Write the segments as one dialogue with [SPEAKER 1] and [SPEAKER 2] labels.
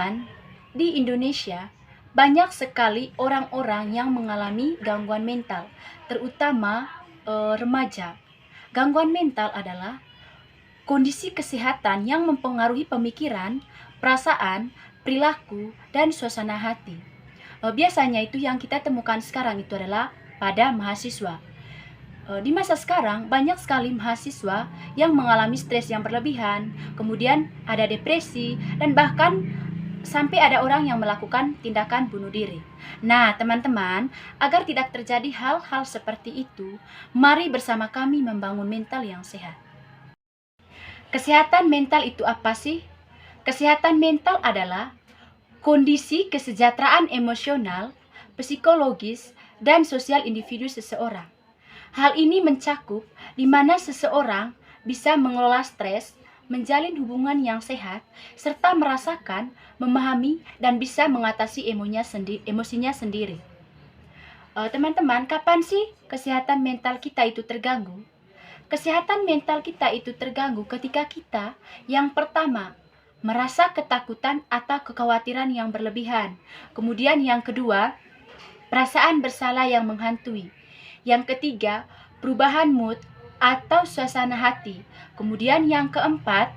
[SPEAKER 1] Teman-teman, di Indonesia banyak sekali orang-orang yang mengalami gangguan mental, terutama remaja. Gangguan mental adalah kondisi kesehatan yang mempengaruhi pemikiran, perasaan, perilaku, dan suasana hati. Biasanya itu yang kita temukan sekarang itu adalah pada mahasiswa. Di masa sekarang banyak sekali mahasiswa yang mengalami stres yang berlebihan, kemudian ada depresi, dan bahkan sampai ada orang yang melakukan tindakan bunuh diri. Nah, teman-teman, agar tidak terjadi hal-hal seperti itu, mari bersama kami membangun mental yang sehat. Kesehatan mental itu apa sih? Kesehatan mental adalah kondisi kesejahteraan emosional, psikologis, dan sosial individu seseorang. Hal ini mencakup di mana seseorang bisa mengelola stres, menjalin hubungan yang sehat, serta merasakan, memahami, dan bisa mengatasi emosinya sendiri. Teman-teman, kapan sih kesehatan mental kita itu terganggu? Kesehatan mental kita itu terganggu ketika kita, yang pertama, merasa ketakutan atau kekhawatiran yang berlebihan. Kemudian yang kedua, perasaan bersalah yang menghantui. Yang ketiga, perubahan mood atau suasana hati. Kemudian yang keempat,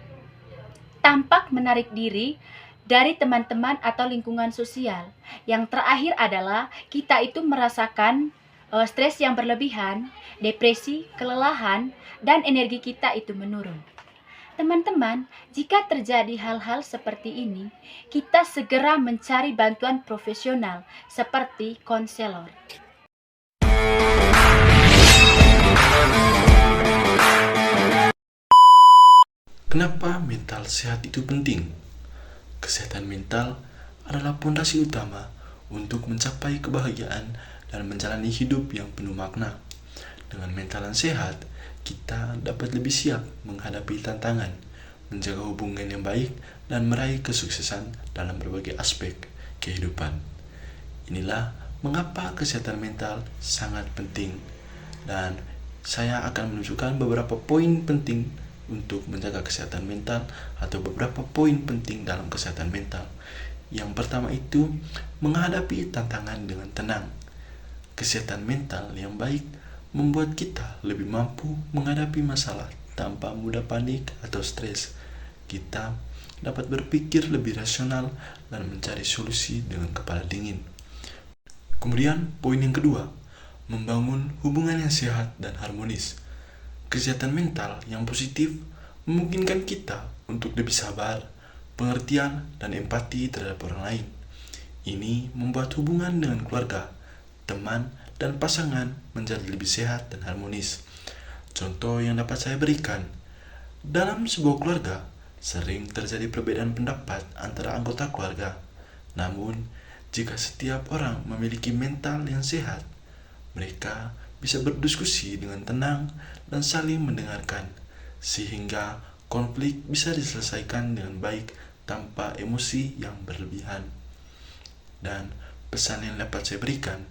[SPEAKER 1] tampak menarik diri dari teman-teman atau lingkungan sosial. Yang terakhir adalah kita itu merasakan stres yang berlebihan, depresi, kelelahan, dan energi kita itu menurun. Teman-teman, jika terjadi hal-hal seperti ini, kita segera mencari bantuan profesional seperti konselor.
[SPEAKER 2] Kenapa mental sehat itu penting? Kesehatan mental adalah pondasi utama untuk mencapai kebahagiaan dan menjalani hidup yang penuh makna. Dengan mental yang sehat, kita dapat lebih siap menghadapi tantangan, menjaga hubungan yang baik, dan meraih kesuksesan dalam berbagai aspek kehidupan. Inilah mengapa kesehatan mental sangat penting, dan saya akan menunjukkan beberapa poin penting untuk menjaga kesehatan mental atau beberapa poin penting dalam kesehatan mental. Yang pertama itu menghadapi tantangan dengan tenang. Kesehatan mental yang baik membuat kita lebih mampu menghadapi masalah tanpa mudah panik atau stres. Kita dapat berpikir lebih rasional dan mencari solusi dengan kepala dingin. Kemudian poin yang kedua, membangun hubungan yang sehat dan harmonis. Kesehatan mental yang positif memungkinkan kita untuk lebih sabar, pengertian, dan empati terhadap orang lain. Ini membuat hubungan dengan keluarga, teman, dan pasangan menjadi lebih sehat dan harmonis. Contoh yang dapat saya berikan, dalam sebuah keluarga sering terjadi perbedaan pendapat antara anggota keluarga. Namun, jika setiap orang memiliki mental yang sehat, mereka bisa berdiskusi dengan tenang dan saling mendengarkan, sehingga konflik bisa diselesaikan dengan baik tanpa emosi yang berlebihan. Dan pesan yang dapat saya berikan,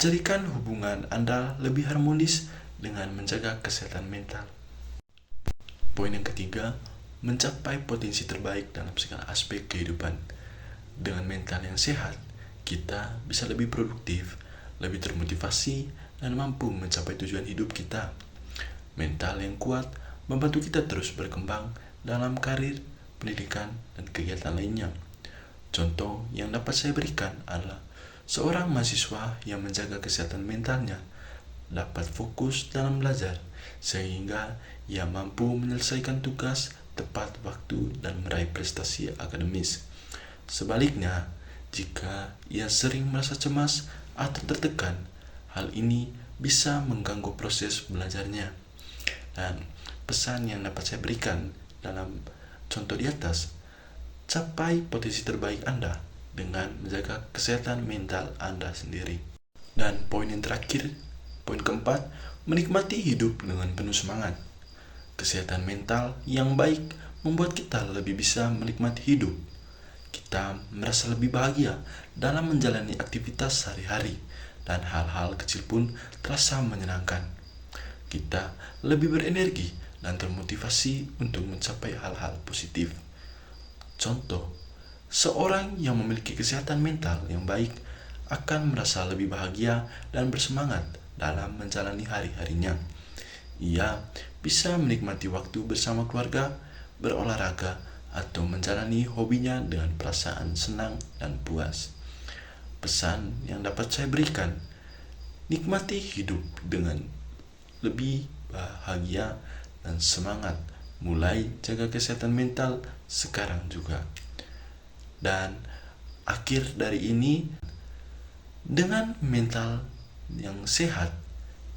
[SPEAKER 2] jadikan hubungan Anda lebih harmonis dengan menjaga kesehatan mental. Poin yang ketiga, mencapai potensi terbaik dalam segala aspek kehidupan. Dengan mental yang sehat, kita bisa lebih produktif, lebih termotivasi, dan mampu mencapai tujuan hidup kita. Mental yang kuat membantu kita terus berkembang dalam karir, pendidikan, dan kegiatan lainnya. Contoh yang dapat saya berikan adalah seorang mahasiswa yang menjaga kesehatan mentalnya dapat fokus dalam belajar, sehingga ia mampu menyelesaikan tugas tepat waktu dan meraih prestasi akademis. Sebaliknya, jika ia sering merasa cemas atau tertekan, hal ini bisa mengganggu proses belajarnya. Dan pesan yang dapat saya berikan dalam contoh di atas, capai potensi terbaik Anda dengan menjaga kesehatan mental Anda sendiri. Dan poin yang terakhir, poin keempat, menikmati hidup dengan penuh semangat. Kesehatan mental yang baik membuat kita lebih bisa menikmati hidup. Kita merasa lebih bahagia dalam menjalani aktivitas sehari-hari, dan hal-hal kecil pun terasa menyenangkan. Kita lebih berenergi dan termotivasi untuk mencapai hal-hal positif. Contoh, Seorang yang memiliki kesehatan mental yang baik akan merasa lebih bahagia dan bersemangat dalam menjalani hari-harinya. Ia bisa menikmati waktu bersama keluarga, berolahraga, atau menjalani hobinya dengan perasaan senang dan puas. Pesan yang dapat saya berikan, nikmati hidup dengan lebih bahagia dan semangat. Mulai jaga kesehatan mental sekarang juga. Dan akhir dari ini, dengan mental yang sehat,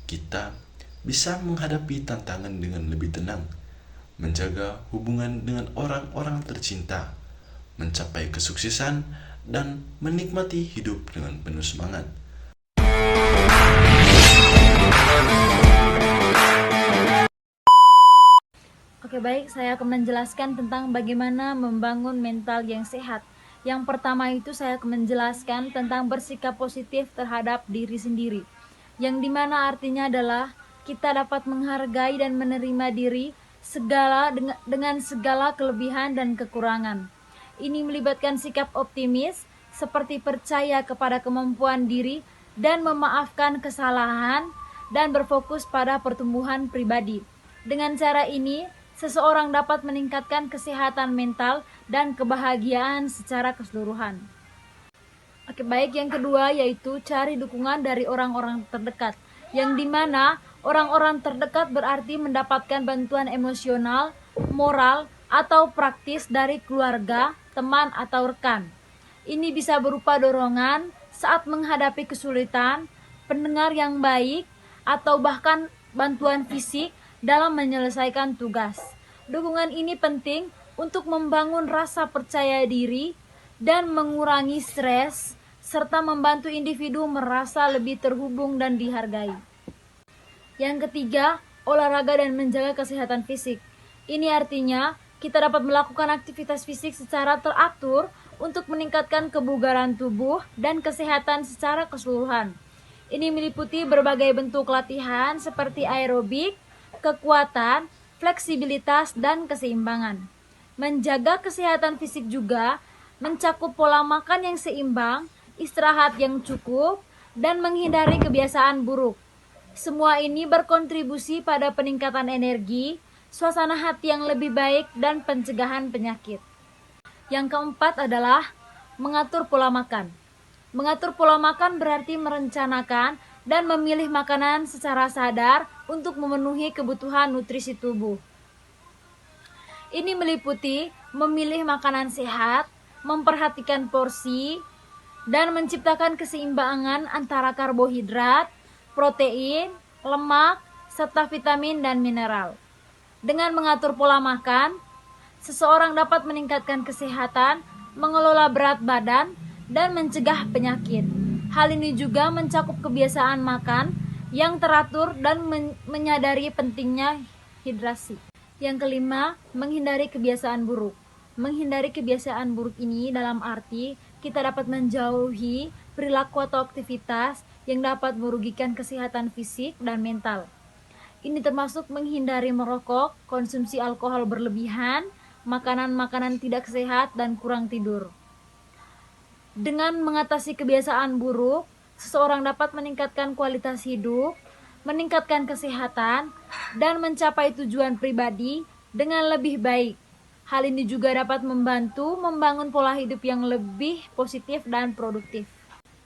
[SPEAKER 2] kita bisa menghadapi tantangan dengan lebih tenang, menjaga hubungan dengan orang-orang tercinta, mencapai kesuksesan, dan menikmati hidup dengan penuh semangat.
[SPEAKER 3] Oke, baik, saya akan menjelaskan tentang bagaimana membangun mental yang sehat. Yang pertama itu saya akan menjelaskan tentang bersikap positif terhadap diri sendiri. Yang dimana artinya adalah kita dapat menghargai dan menerima diri dengan segala kelebihan dan kekurangan. Ini melibatkan sikap optimis, seperti percaya kepada kemampuan diri dan memaafkan kesalahan dan berfokus pada pertumbuhan pribadi. Dengan cara ini, seseorang dapat meningkatkan kesehatan mental dan kebahagiaan secara keseluruhan. Oke, baik, yang kedua yaitu cari dukungan dari orang-orang terdekat. Yang dimana orang-orang terdekat berarti mendapatkan bantuan emosional, moral, atau praktis dari keluarga, teman, atau rekan. Ini bisa berupa dorongan saat menghadapi kesulitan, pendengar yang baik, atau bahkan bantuan fisik dalam menyelesaikan tugas. Dukungan ini penting untuk membangun rasa percaya diri dan mengurangi stres, serta membantu individu merasa lebih terhubung dan dihargai. Yang ketiga, olahraga dan menjaga kesehatan fisik. Ini artinya kita dapat melakukan aktivitas fisik secara teratur untuk meningkatkan kebugaran tubuh dan kesehatan secara keseluruhan. Ini meliputi berbagai bentuk latihan seperti aerobik, kekuatan, fleksibilitas, dan keseimbangan. Menjaga kesehatan fisik juga mencakup pola makan yang seimbang, istirahat yang cukup, dan menghindari kebiasaan buruk. Semua ini berkontribusi pada peningkatan energi, suasana hati yang lebih baik, dan pencegahan penyakit. Yang keempat adalah mengatur pola makan. Mengatur pola makan berarti merencanakan dan memilih makanan secara sadar untuk memenuhi kebutuhan nutrisi tubuh. Ini meliputi memilih makanan sehat, memperhatikan porsi, dan menciptakan keseimbangan antara karbohidrat, protein, lemak, serta vitamin dan mineral. Dengan mengatur pola makan, seseorang dapat meningkatkan kesehatan, mengelola berat badan, dan mencegah penyakit. Hal ini juga mencakup kebiasaan makan yang teratur dan menyadari pentingnya hidrasi. Yang kelima, menghindari kebiasaan buruk. Menghindari kebiasaan buruk ini dalam arti kita dapat menjauhi perilaku atau aktivitas yang dapat merugikan kesehatan fisik dan mental. Ini termasuk menghindari merokok, konsumsi alkohol berlebihan, makanan-makanan tidak sehat, dan kurang tidur. Dengan mengatasi kebiasaan buruk, seseorang dapat meningkatkan kualitas hidup, meningkatkan kesehatan, dan mencapai tujuan pribadi dengan lebih baik. Hal ini juga dapat membantu membangun pola hidup yang lebih positif dan produktif.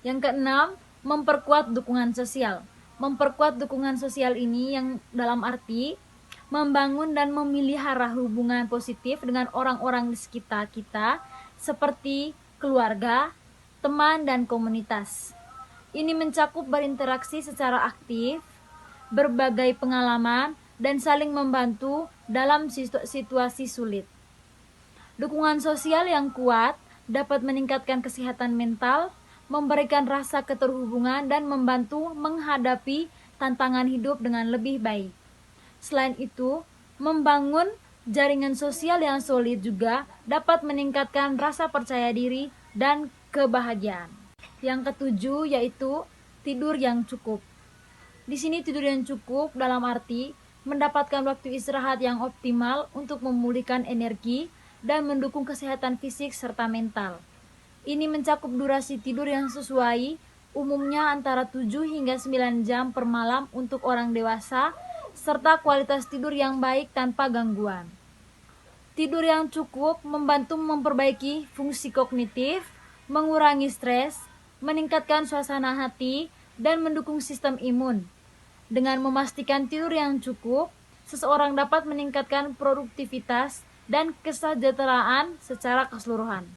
[SPEAKER 3] Yang keenam, memperkuat dukungan sosial. Memperkuat dukungan sosial ini yang dalam arti membangun dan memelihara hubungan positif dengan orang-orang di sekitar kita seperti keluarga, teman, dan komunitas. Ini mencakup berinteraksi secara aktif, berbagai pengalaman, dan saling membantu dalam situasi sulit. Dukungan sosial yang kuat dapat meningkatkan kesehatan mental, memberikan rasa keterhubungan, dan membantu menghadapi tantangan hidup dengan lebih baik. Selain itu, membangun jaringan sosial yang solid juga dapat meningkatkan rasa percaya diri dan kebahagiaan. Yang ketujuh yaitu tidur yang cukup. Di sini tidur yang cukup dalam arti mendapatkan waktu istirahat yang optimal untuk memulihkan energi dan mendukung kesehatan fisik serta mental. Ini mencakup durasi tidur yang sesuai, umumnya antara 7 hingga 9 jam per malam untuk orang dewasa, serta kualitas tidur yang baik tanpa gangguan. Tidur yang cukup membantu memperbaiki fungsi kognitif, mengurangi stres, meningkatkan suasana hati, dan mendukung sistem imun. Dengan memastikan tidur yang cukup, seseorang dapat meningkatkan produktivitas dan kesejahteraan secara keseluruhan.